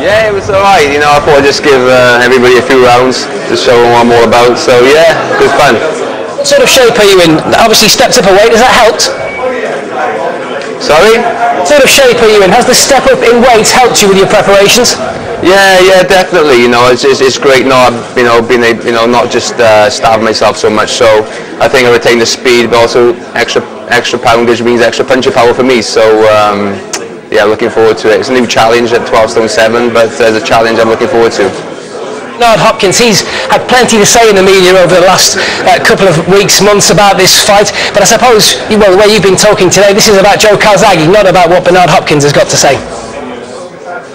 Yeah, it was alright. You know, I thought I'd just give everybody a few rounds to show them what I'm all about. So yeah, good fun. What sort of shape are you in? Obviously stepped up a weight, has that helped? Sorry? What sort of shape are you in? Has the step up in weight helped you with your preparations? Yeah, definitely. You know, it's great not, being not just starving myself so much. So I think I retained the speed, but also extra poundage means extra punching power for me. So yeah, looking forward to it. It's a new challenge at 12 stone 7, but there's a challenge I'm looking forward to. Bernard Hopkins, he's had plenty to say in the media over the last couple of weeks, months about this fight, but I suppose, well, the way you've been talking today, this is about Joe Calzaghe, not about what Bernard Hopkins has got to say.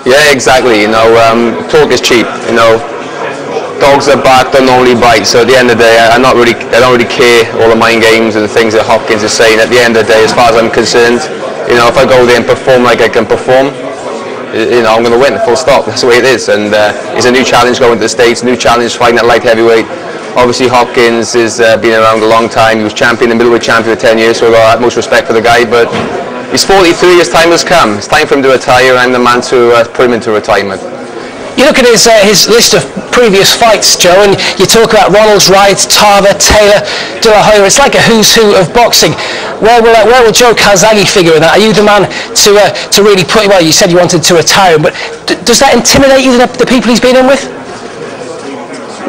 Yeah, exactly. You know, talk is cheap. You know, dogs that bark don't normally bite. So at the end of the day, I don't really care all the mind games and the things that Hopkins is saying. At the end of the day, as far as I'm concerned, you know, if I go there and perform like I can perform, you know, I'm going to win, full stop. That's the way it is. And it's a new challenge going to the States, new challenge fighting at light heavyweight. Obviously Hopkins has been around a long time. He was champion, the middleweight champion for 10 years, so I've got utmost respect for the guy. But he's 43, his time has come. It's time for him to retire, and I'm the man to put him into retirement. You look at his list of previous fights, Joe, and you talk about Ronalds, Wright, Tarver, Taylor, De La Hoya. It's like a who's who of boxing. Where will Joe Calzaghe figure in that? Are you the man to really put? Well, you said you wanted to retire him, but does that intimidate you, the people he's been in with?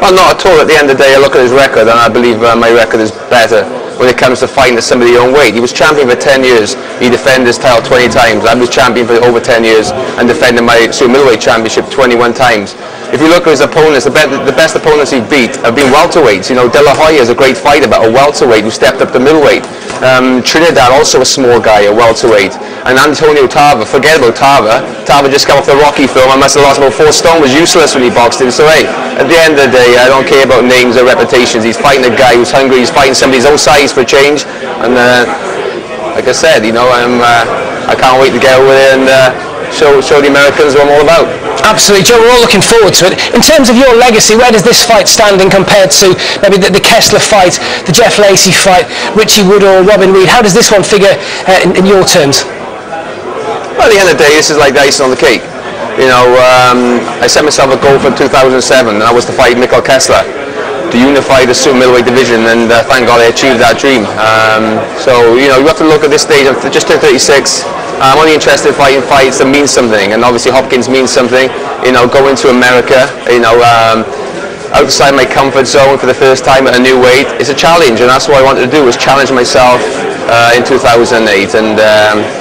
Well, not at all. At the end of the day, I look at his record, and I believe my record is better when it comes to fighting at somebody your own weight. He was champion for 10 years. He defended his title 20 times. I was champion for over 10 years and defended my super middleweight championship 21 times. If you look at his opponents, the best opponents he beat have been welterweights. You know, De La Hoya is a great fighter, but a welterweight who stepped up to middleweight. Trinidad, also a small guy, a welterweight. And Antonio Tarver, forget about Tarver. Tarver just came off the Rocky film. I must have lost about 4 stone, was useless when he boxed him. So hey, at the end of the day, I don't care about names or reputations. He's fighting a guy who's hungry. He's fighting somebody his own size for a change. And like I said, you know, I can't wait to get over there and show the Americans what I'm all about. Absolutely, Joe, we're all looking forward to it. In terms of your legacy, where does this fight stand in compared to maybe the Kessler fight, the Jeff Lacey fight, Richie Woodall, Robin Reed? How does this one figure in your terms? Well, at the end of the day, this is like the icing on the cake. You know, I set myself a goal for 2007, and that was to fight Mikkel Kessler, to unify the super middleweight division, and thank God I achieved that dream. So, you know, you have to look at this stage. I'm just turned 36. I'm only interested in fighting fights that mean something, and obviously Hopkins means something. You know, going to America, you know, outside my comfort zone for the first time at a new weight, it's a challenge, and that's what I wanted to do, was challenge myself in 2008. And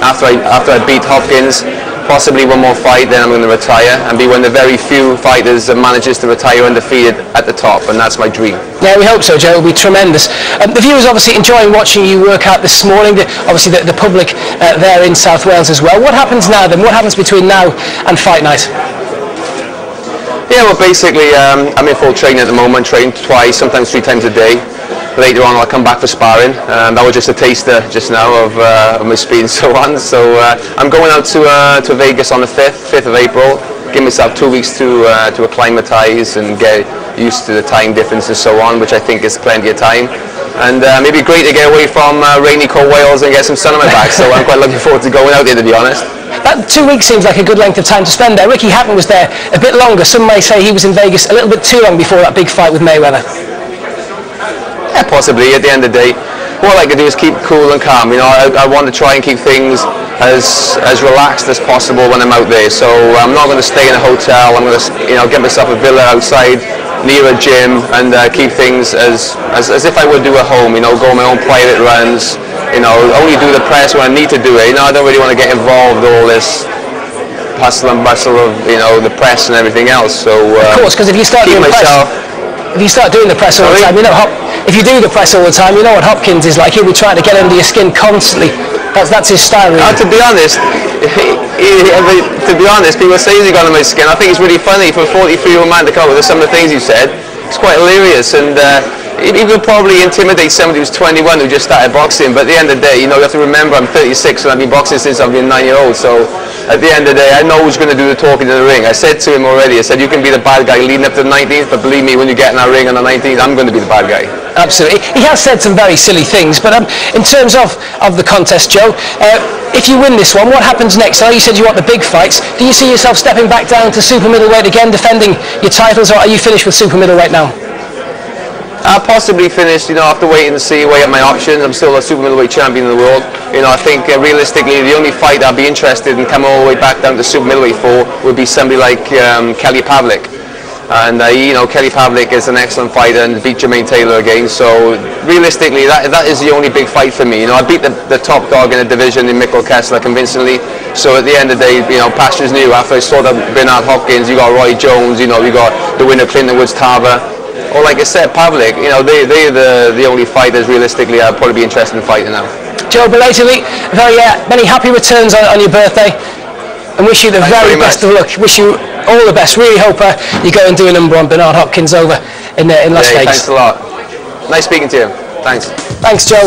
after I beat Hopkins, possibly one more fight, then I'm going to retire and be one of the very few fighters that manages to retire undefeated at the top, and that's my dream. Yeah, we hope so, Joe. It'll be tremendous. The viewers obviously enjoying watching you work out this morning, obviously the public there in South Wales as well. What happens now then? What happens between now and fight night? Yeah, well, basically I'm in full training at the moment, train twice, sometimes 3 times a day. Later on I'll come back for sparring. That was just a taster just now of my speed and so on. So I'm going out to Vegas on the 5th of April. Give myself 2 weeks to acclimatise and get used to the time difference and so on, which I think is plenty of time. And maybe great to get away from rainy cold Wales and get some sun on my back. So I'm quite looking forward to going out there, to be honest. That 2 weeks seems like a good length of time to spend there. Ricky Hatton was there a bit longer. Some may say he was in Vegas a little bit too long before that big fight with Mayweather. Yeah, possibly. At the end of the day, what I like to do is keep cool and calm. You know, I want to try and keep things as relaxed as possible when I'm out there. So I'm not going to stay in a hotel. I'm going to, you know, get myself a villa outside near a gym and keep things as if I would do at home. You know, go on my own private runs. You know, only do the press when I need to do it. You know, I don't really want to get involved with all this hustle and bustle of, you know, the press and everything else. So of course, because if you start doing the press all the time, you know, if you do the press all the time, you know what Hopkins is like. He'll be trying to get under your skin constantly. That's his style. Really. To be honest, people say he got under my skin. I think it's really funny for a 43-year-old man to come up with some of the things you said. It's quite hilarious, and He would probably intimidate somebody who's 21 who just started boxing, but at the end of the day, you know, you have to remember I'm 36 and I've been boxing since I've been 9-year-old, so at the end of the day, I know who's going to do the talking in the ring. I said to him already, I said, you can be the bad guy leading up to the 19th, but believe me, when you get in that ring on the 19th, I'm going to be the bad guy. Absolutely. He has said some very silly things, but in terms of the contest, Joe, if you win this one, what happens next? I know you said you want the big fights. Do you see yourself stepping back down to super middleweight again, defending your titles, or are you finished with super middleweight now? I'll possibly finish, you know, after waiting to see, weigh up my options. I'm still a super middleweight champion in the world. You know, I think realistically the only fight I'd be interested in coming all the way back down to super middleweight for would be somebody like Kelly Pavlik. And you know, Kelly Pavlik is an excellent fighter and beat Jermaine Taylor again. So realistically, that is the only big fight for me. You know, I beat the top dog in the division in Mikkel Kessler convincingly. So at the end of the day, you know, pastures new. After I saw that Bernard Hopkins, you got Roy Jones. You know, you got the winner Clinton Woods Tarver. Or like I said, Pavlik, you know, they're the only fighters realistically I'd probably be interested in fighting now. Joe, belatedly, very many happy returns on your birthday, and wish you the very best of luck. Wish you all the best. Really hope you go and do a number on Bernard Hopkins over in Las Vegas. Thanks a lot. Nice speaking to you. Thanks. Thanks, Joe.